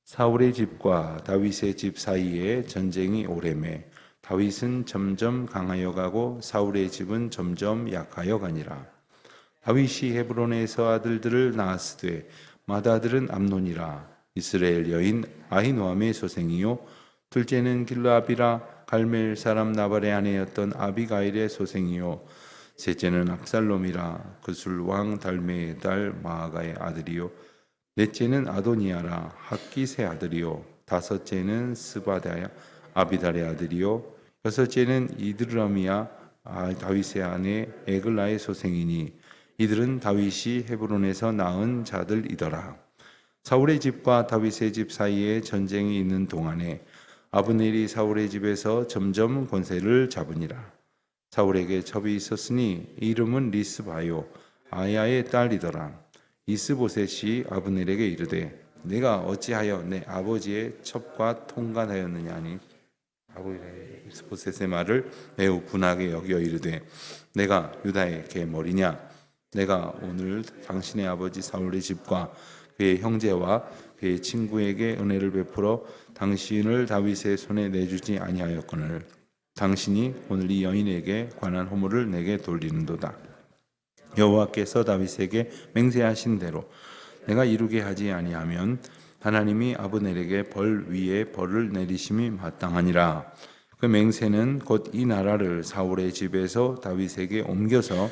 사울의 집과 다윗의 집 사이에 전쟁이 오래매 다윗은 점점 강하여 가고 사울의 집은 점점 약하여 가니라. 다윗이 헤브론에서 아들들을 낳았으되 맏아들은 암논이라. 이스라엘 여인 아히노암의 소생이요 둘째는 길르압이라. 갈멜 사람 나발의 아내였던 아비가일의 소생이요 셋째는 압살롬이라. 그술 왕 달메의 딸 마아가의 아들이요 넷째는 아도니아라. 학기스의 아들이요 다섯째는 스바다야 아비달의 아들이요 여섯째는 이드람이야 다윗의 아내 에글라의 소생이니 이들은 다윗이 헤브론에서 낳은 자들이더라. 사울의 집과 다윗의 집 사이에 전쟁이 있는 동안에 아브넬이 사울의 집에서 점점 권세를 잡으니라. 사울에게 첩이 있었으니 이름은 리스바요 아야의 딸이더라. 이스보셋이 아브넬에게 이르되 내가 어찌하여 내 아버지의 첩과 통관하였느냐 하니 아브넬이 이스보셋의 말을 매우 분하게 여겨 이르되 내가 유다의 계머리냐 내가 오늘 당신의 아버지 사울의 집과 그의 형제와 그의 친구에게 은혜를 베풀어 당신을 다윗의 손에 내주지 아니하였거늘 당신이 오늘 이 여인에게 관한 허물을 내게 돌리는도다. 여호와께서 다윗에게 맹세하신 대로 내가 이루게 하지 아니하면 하나님이 아브넬에게 벌 위에 벌을 내리심이 마땅하니라. 그 맹세는 곧 이 나라를 사울의 집에서 다윗에게 옮겨서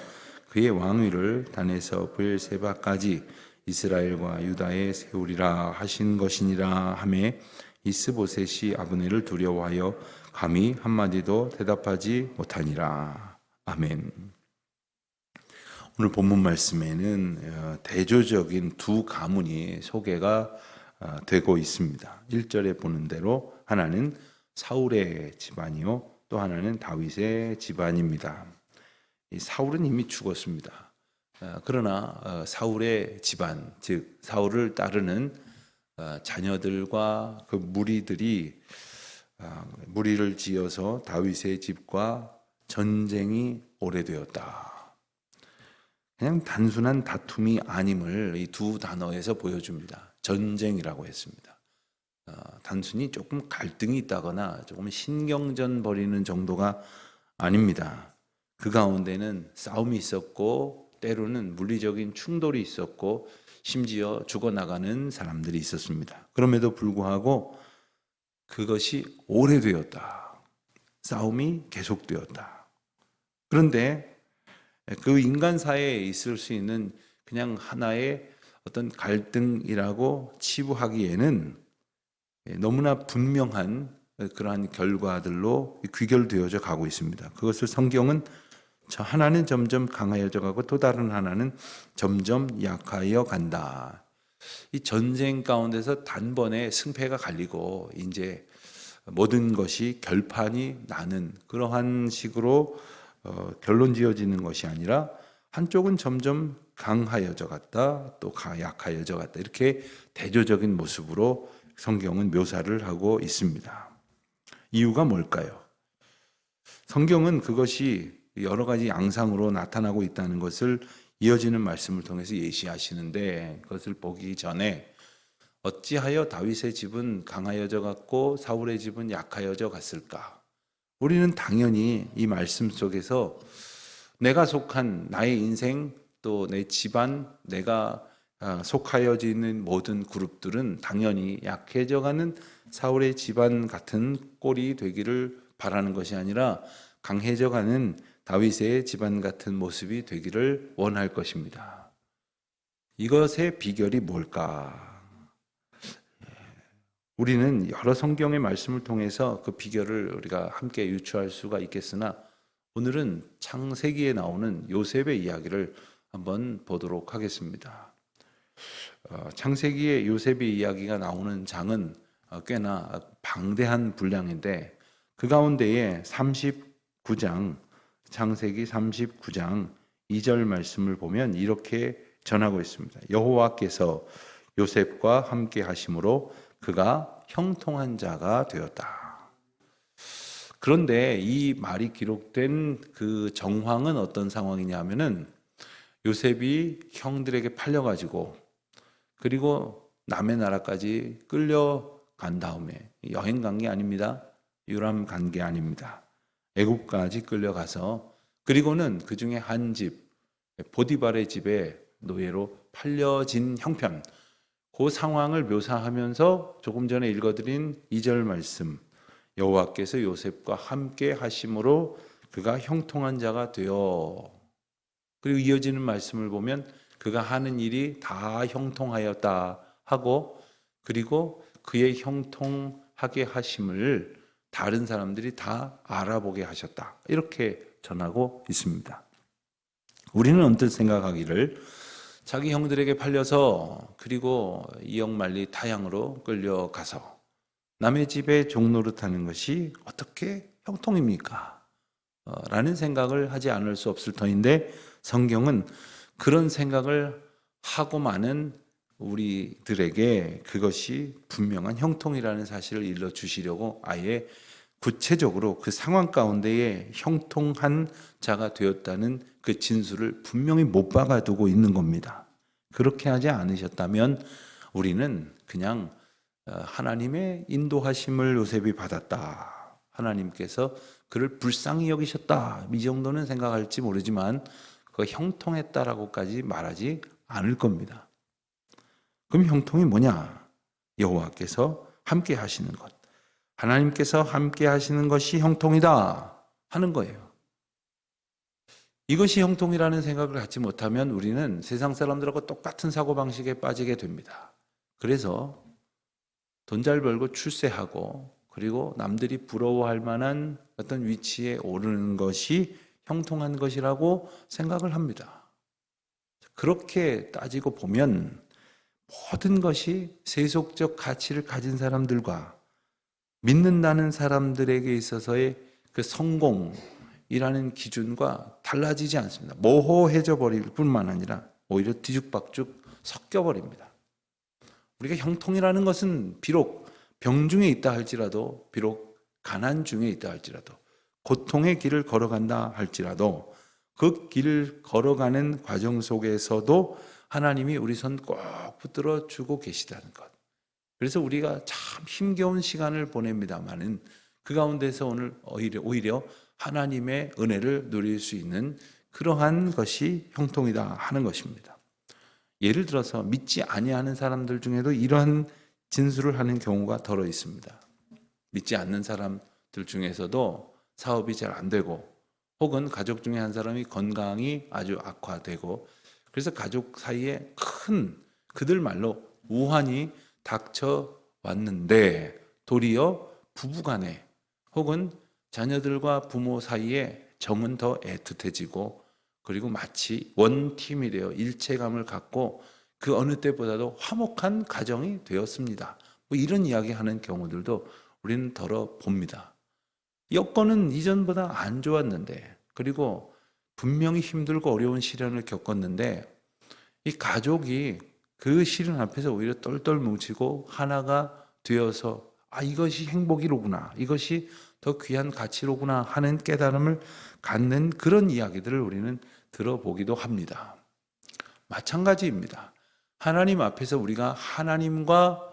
그의 왕위를 단에서 브엘세바까지 이스라엘과 유다에 세우리라 하신 것이니라 하매 이스보셋이 아브넬을 두려워하여 감히 한마디도 대답하지 못하니라. 아멘. 오늘 본문 말씀에는 대조적인 두 가문이 소개가 되고 있습니다. 1절에 보는 대로 하나는 사울의 집안이요 또 하나는 다윗의 집안입니다. 사울은 이미 죽었습니다. 그러나 사울의 집안, 즉 사울을 따르는 자녀들과 그 무리들이 무리를 지어서 다윗의 집과 전쟁이 오래되었다. 그냥 단순한 다툼이 아님을 이 두 단어에서 보여줍니다. 전쟁이라고 했습니다. 단순히 조금 갈등이 있다거나 조금 신경전 벌이는 정도가 아닙니다. 그 가운데는 싸움이 있었고 때로는 물리적인 충돌이 있었고 심지어 죽어나가는 사람들이 있었습니다. 그럼에도 불구하고 그것이 오래되었다. 싸움이 계속되었다. 그런데 그 인간사회에 있을 수 있는 그냥 하나의 어떤 갈등이라고 치부하기에는 너무나 분명한 그러한 결과들로 귀결되어져 가고 있습니다. 그것을 성경은 저 하나는 점점 강하여져 가고 또 다른 하나는 점점 약하여 간다. 이 전쟁 가운데서 단번에 승패가 갈리고 이제 모든 것이 결판이 나는 그러한 식으로 결론 지어지는 것이 아니라 한쪽은 점점 강하여져 갔다 또 약하여져 갔다 이렇게 대조적인 모습으로 성경은 묘사를 하고 있습니다. 이유가 뭘까요? 성경은 그것이 여러 가지 양상으로 나타나고 있다는 것을 이어지는 말씀을 통해서 예시하시는데 그것을 보기 전에 어찌하여 다윗의 집은 강하여져 갔고 사울의 집은 약하여져 갔을까? 우리는 당연히 이 말씀 속에서 내가 속한 나의 인생 또 내 집안 내가 속하여져 있는 모든 그룹들은 당연히 약해져가는 사울의 집안 같은 꼴이 되기를 바라는 것이 아니라 강해져가는 다윗의 집안 같은 모습이 되기를 원할 것입니다. 이것의 비결이 뭘까? 우리는 여러 성경의 말씀을 통해서 그 비결을 우리가 함께 유추할 수가 있겠으나 오늘은 창세기에 나오는 요셉의 이야기를 한번 보도록 하겠습니다. 창세기에 요셉의 이야기가 나오는 장은 꽤나 방대한 분량인데 그 가운데에 39장 창세기 39장 2절 말씀을 보면 이렇게 전하고 있습니다. 여호와께서 요셉과 함께 하심으로 그가 형통한 자가 되었다. 그런데 이 말이 기록된 그 정황은 어떤 상황이냐 하면은 요셉이 형들에게 팔려가지고 그리고 남의 나라까지 끌려간 다음에 여행 간 게 아닙니다. 유람 간 게 아닙니다. 애국까지 끌려가서 그리고는 그 중에 한 집, 보디발의 집에 노예로 팔려진 형편, 그 상황을 묘사하면서 조금 전에 읽어드린 2절 말씀, 여호와께서 요셉과 함께 하심으로 그가 형통한 자가 되어, 그리고 이어지는 말씀을 보면 그가 하는 일이 다 형통하였다 하고, 그리고 그의 형통하게 하심을 다른 사람들이 다 알아보게 하셨다, 이렇게 전하고 있습니다. 우리는 언뜻 생각하기를 자기 형들에게 팔려서 그리고 이역만리 타향으로 끌려가서 남의 집에 종노릇하는 것이 어떻게 형통입니까? 라는 생각을 하지 않을 수 없을 터인데, 성경은 그런 생각을 하고 많은 우리들에게 그것이 분명한 형통이라는 사실을 일러주시려고 아예 구체적으로 그 상황 가운데에 형통한 자가 되었다는 그 진술을 분명히 못 박아두고 있는 겁니다. 그렇게 하지 않으셨다면 우리는 그냥 하나님의 인도하심을 요셉이 받았다, 하나님께서 그를 불쌍히 여기셨다, 이 정도는 생각할지 모르지만 그 형통했다라고까지 말하지 않을 겁니다. 그럼 형통이 뭐냐? 여호와께서 함께 하시는 것, 하나님께서 함께 하시는 것이 형통이다 하는 거예요. 이것이 형통이라는 생각을 갖지 못하면 우리는 세상 사람들하고 똑같은 사고방식에 빠지게 됩니다. 그래서 돈 잘 벌고 출세하고 그리고 남들이 부러워할 만한 어떤 위치에 오르는 것이 형통한 것이라고 생각을 합니다. 그렇게 따지고 보면 모든 것이 세속적 가치를 가진 사람들과 믿는다는 사람들에게 있어서의 그 성공이라는 기준과 달라지지 않습니다. 모호해져 버릴 뿐만 아니라 오히려 뒤죽박죽 섞여 버립니다. 우리가 형통이라는 것은 비록 병 중에 있다 할지라도, 비록 가난 중에 있다 할지라도, 고통의 길을 걸어간다 할지라도 그 길을 걸어가는 과정 속에서도 하나님이 우리 손 꼭 붙들어 주고 계시다는 것. 그래서 우리가 참 힘겨운 시간을 보냅니다마는 그 가운데서 오늘 오히려 하나님의 은혜를 누릴 수 있는 그러한 것이 형통이다 하는 것입니다. 예를 들어서 믿지 아니하는 사람들 중에도 이러한 진술을 하는 경우가 더러 있습니다. 믿지 않는 사람들 중에서도 사업이 잘 안 되고, 혹은 가족 중에 한 사람이 건강이 아주 악화되고, 그래서 가족 사이에 큰, 그들 말로 우환이 닥쳐왔는데 도리어 부부간에 혹은 자녀들과 부모 사이에 정은 더 애틋해지고, 그리고 마치 원팀이 되어 일체감을 갖고 그 어느 때보다도 화목한 가정이 되었습니다. 뭐 이런 이야기하는 경우들도 우리는 더러 봅니다. 여건은 이전보다 안 좋았는데, 그리고 분명히 힘들고 어려운 시련을 겪었는데 이 가족이 그 시련 앞에서 오히려 똘똘 뭉치고 하나가 되어서 이것이 행복이로구나, 이것이 더 귀한 가치로구나 하는 깨달음을 갖는 그런 이야기들을 우리는 들어보기도 합니다. 마찬가지입니다. 하나님 앞에서 우리가 하나님과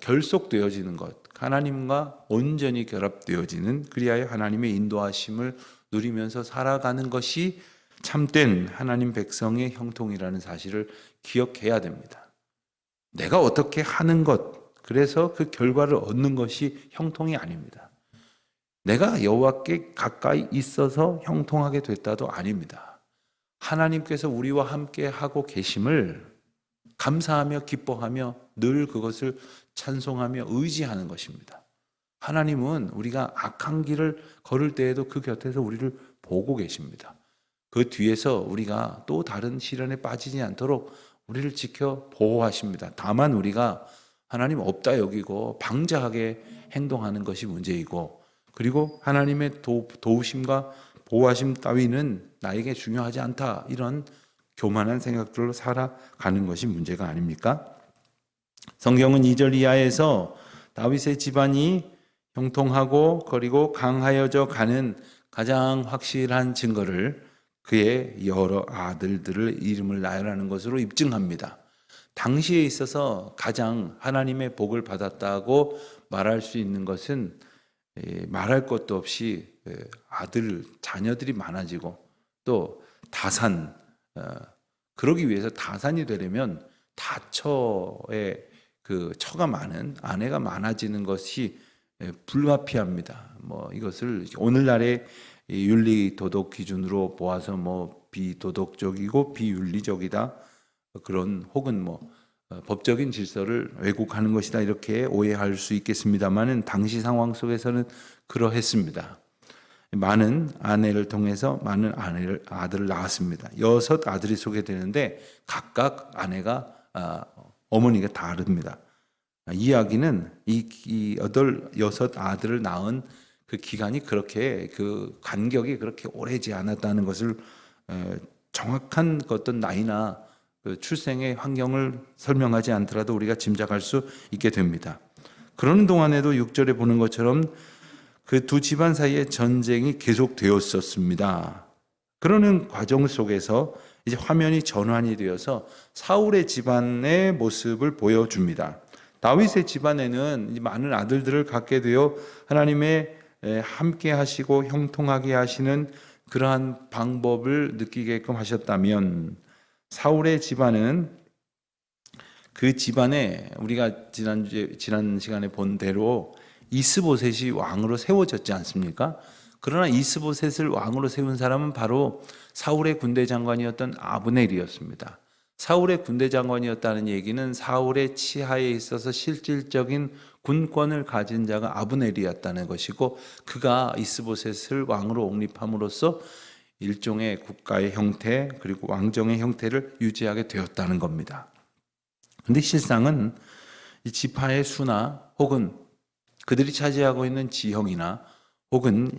결속되어지는 것, 하나님과 온전히 결합되어지는, 그리하여 하나님의 인도하심을 누리면서 살아가는 것이 참된 하나님 백성의 형통이라는 사실을 기억해야 됩니다. 내가 어떻게 하는 것, 그래서 그 결과를 얻는 것이 형통이 아닙니다. 내가 여호와께 가까이 있어서 형통하게 됐다도 아닙니다. 하나님께서 우리와 함께 하고 계심을 감사하며 기뻐하며 늘 그것을 찬송하며 의지하는 것입니다. 하나님은 우리가 악한 길을 걸을 때에도 그 곁에서 우리를 보고 계십니다. 그 뒤에서 우리가 또 다른 시련에 빠지지 않도록 우리를 지켜 보호하십니다. 다만 우리가 하나님 없다 여기고 방자하게 행동하는 것이 문제이고, 그리고 하나님의 도우심과 보호하심 따위는 나에게 중요하지 않다, 이런 교만한 생각들로 살아가는 것이 문제가 아닙니까? 성경은 2절 이하에서 다윗의 집안이 형통하고 그리고 강하여져 가는 가장 확실한 증거를 그의 여러 아들들을 이름을 나열하는 것으로 입증합니다. 당시에 있어서 가장 하나님의 복을 받았다고 말할 수 있는 것은 말할 것도 없이 자녀들이 많아지고 또 다산, 그러기 위해서 다산이 되려면 다처의 그 처가 많은 아내가 많아지는 것이 불가피합니다. 이것을 오늘날의 윤리 도덕 기준으로 보아서 비도덕적이고 비윤리적이다, 그런 혹은 법적인 질서를 왜곡하는 것이다, 이렇게 오해할 수 있겠습니다만은 당시 상황 속에서는 그러했습니다. 많은 아내를 통해서 많은 아들을 낳았습니다. 6 아들이 소개되는데 각각 아내가 어머니가 다릅니다. 이야기는 이 6 아들을 낳은 그 기간이 그렇게 그 간격이 그렇게 오래지 않았다는 것을 정확한 어떤 나이나 그 출생의 환경을 설명하지 않더라도 우리가 짐작할 수 있게 됩니다. 그러는 동안에도 6절에 보는 것처럼 그 두 집안 사이에 전쟁이 계속되었었습니다. 그러는 과정 속에서 이제 화면이 전환이 되어서 사울의 집안의 모습을 보여줍니다. 다윗의 집안에는 많은 아들들을 갖게 되어 하나님의 함께 하시고 형통하게 하시는 그러한 방법을 느끼게끔 하셨다면, 사울의 집안은 그 집안에 우리가 지난 시간에 본 대로 이스보셋이 왕으로 세워졌지 않습니까? 그러나 이스보셋을 왕으로 세운 사람은 바로 사울의 군대 장관이었던 아브넬이었습니다. 사울의 군대 장관이었다는 얘기는 사울의 치하에 있어서 실질적인 군권을 가진 자가 아브넬이었다는 것이고, 그가 이스보셋을 왕으로 옹립함으로써 일종의 국가의 형태 그리고 왕정의 형태를 유지하게 되었다는 겁니다. 그런데 실상은 이 지파의 수나 혹은 그들이 차지하고 있는 지형이나 혹은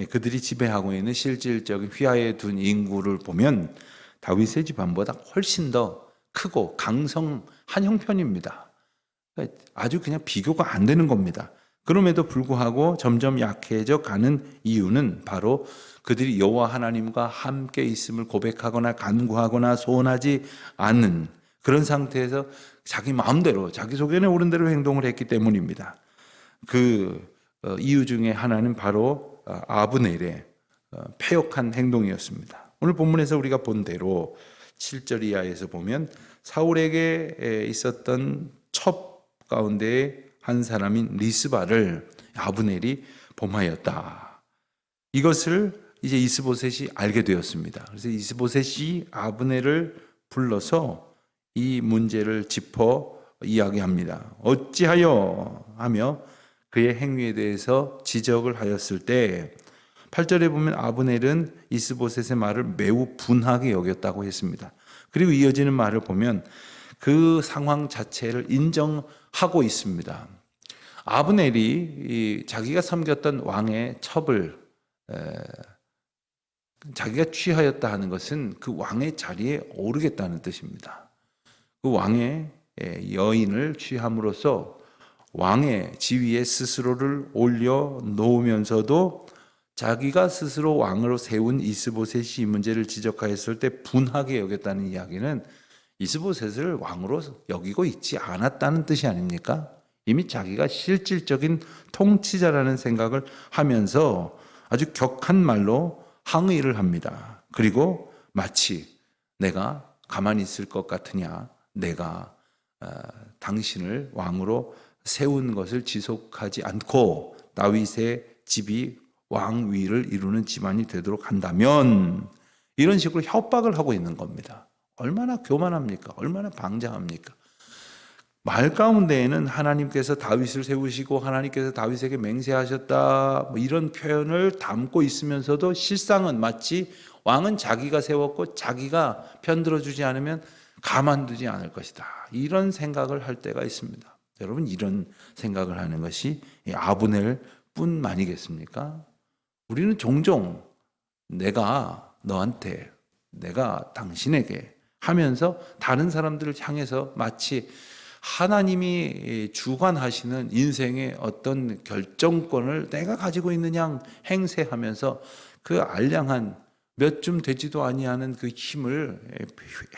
그들이 지배하고 있는 실질적인 휘하에 둔 인구를 보면 다윗의 집안보다 훨씬 더 크고 강성한 형편입니다. 아주 그냥 비교가 안 되는 겁니다. 그럼에도 불구하고 점점 약해져 가는 이유는 바로 그들이 여호와 하나님과 함께 있음을 고백하거나 간구하거나 소원하지 않는 그런 상태에서 자기 마음대로 자기 속에는 옳은 대로 행동을 했기 때문입니다. 그 이유 중에 하나는 바로 아브넬의 패역한 행동이었습니다. 오늘 본문에서 우리가 본 대로 7절 이하에서 보면 사울에게 있었던 첩 가운데 한 사람인 리스바를 아브넬이 범하였다. 이것을 이제 이스보셋이 알게 되었습니다. 그래서 이스보셋이 아브넬을 불러서 이 문제를 짚어 이야기합니다. 어찌하여 하며 그의 행위에 대해서 지적을 하였을 때 8절에 보면 아브넬은 이스보셋의 말을 매우 분하게 여겼다고 했습니다. 그리고 이어지는 말을 보면 그 상황 자체를 인정하고 있습니다. 아브넬이 자기가 섬겼던 왕의 첩을 자기가 취하였다 하는 것은 그 왕의 자리에 오르겠다는 뜻입니다. 그 왕의 여인을 취함으로써 왕의 지위에 스스로를 올려 놓으면서도 자기가 스스로 왕으로 세운 이스보셋이 이 문제를 지적하였을 때 분하게 여겼다는 이야기는 이스보셋을 왕으로 여기고 있지 않았다는 뜻이 아닙니까? 이미 자기가 실질적인 통치자라는 생각을 하면서 아주 격한 말로 항의를 합니다. 그리고 마치 내가 가만히 있을 것 같으냐, 내가 당신을 왕으로 세운 것을 지속하지 않고 다윗의 집이 왕위를 이루는 집안이 되도록 한다면, 이런 식으로 협박을 하고 있는 겁니다. 얼마나 교만합니까? 얼마나 방장합니까? 말 가운데에는 하나님께서 다윗을 세우시고 하나님께서 다윗에게 맹세하셨다 이런 표현을 담고 있으면서도 실상은 마치 왕은 자기가 세웠고 자기가 편들어주지 않으면 가만두지 않을 것이다, 이런 생각을 할 때가 있습니다. 여러분, 이런 생각을 하는 것이 아브넬 뿐만이겠습니까? 우리는 종종 내가 너한테, 내가 당신에게 하면서 다른 사람들을 향해서 마치 하나님이 주관하시는 인생의 어떤 결정권을 내가 가지고 있는 양 행세하면서 그 알량한 몇 줌 되지도 아니하는 그 힘을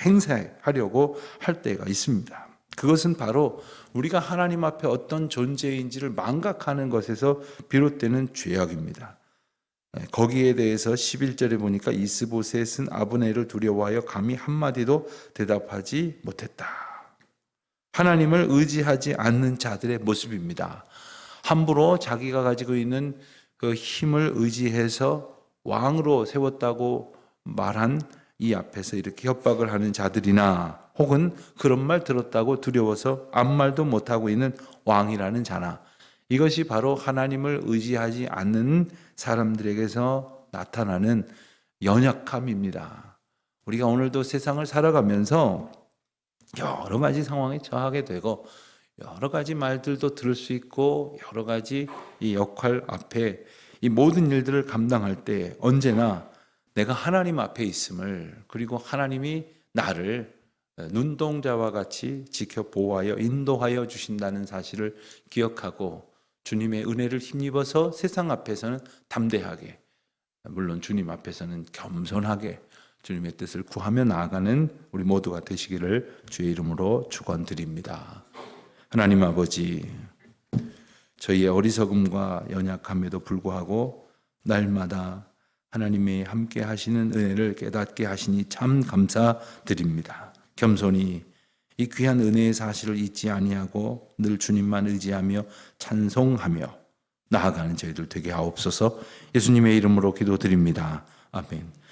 행사하려고 할 때가 있습니다. 그것은 바로 우리가 하나님 앞에 어떤 존재인지를 망각하는 것에서 비롯되는 죄악입니다. 거기에 대해서 11절에 보니까 이스보셋은 아브넬을 두려워하여 감히 한마디도 대답하지 못했다. 하나님을 의지하지 않는 자들의 모습입니다. 함부로 자기가 가지고 있는 그 힘을 의지해서 왕으로 세웠다고 말한 이 앞에서 이렇게 협박을 하는 자들이나 혹은 그런 말 들었다고 두려워서 아무 말도 못하고 있는 왕이라는 자나, 이것이 바로 하나님을 의지하지 않는 사람들에게서 나타나는 연약함입니다. 우리가 오늘도 세상을 살아가면서 여러 가지 상황에 처하게 되고 여러 가지 말들도 들을 수 있고 여러 가지 이 역할 앞에 이 모든 일들을 감당할 때 언제나 내가 하나님 앞에 있음을, 그리고 하나님이 나를 눈동자와 같이 지켜 보호하여 인도하여 주신다는 사실을 기억하고 주님의 은혜를 힘입어서 세상 앞에서는 담대하게, 물론 주님 앞에서는 겸손하게 주님의 뜻을 구하며 나아가는 우리 모두가 되시기를 주의 이름으로 축원드립니다. 하나님 아버지, 저희의 어리석음과 연약함에도 불구하고 날마다 하나님의 함께 하시는 은혜를 깨닫게 하시니 참 감사드립니다. 겸손히 이 귀한 은혜의 사실을 잊지 아니하고 늘 주님만 의지하며 찬송하며 나아가는 저희들 되게 하옵소서. 예수님의 이름으로 기도드립니다. 아멘.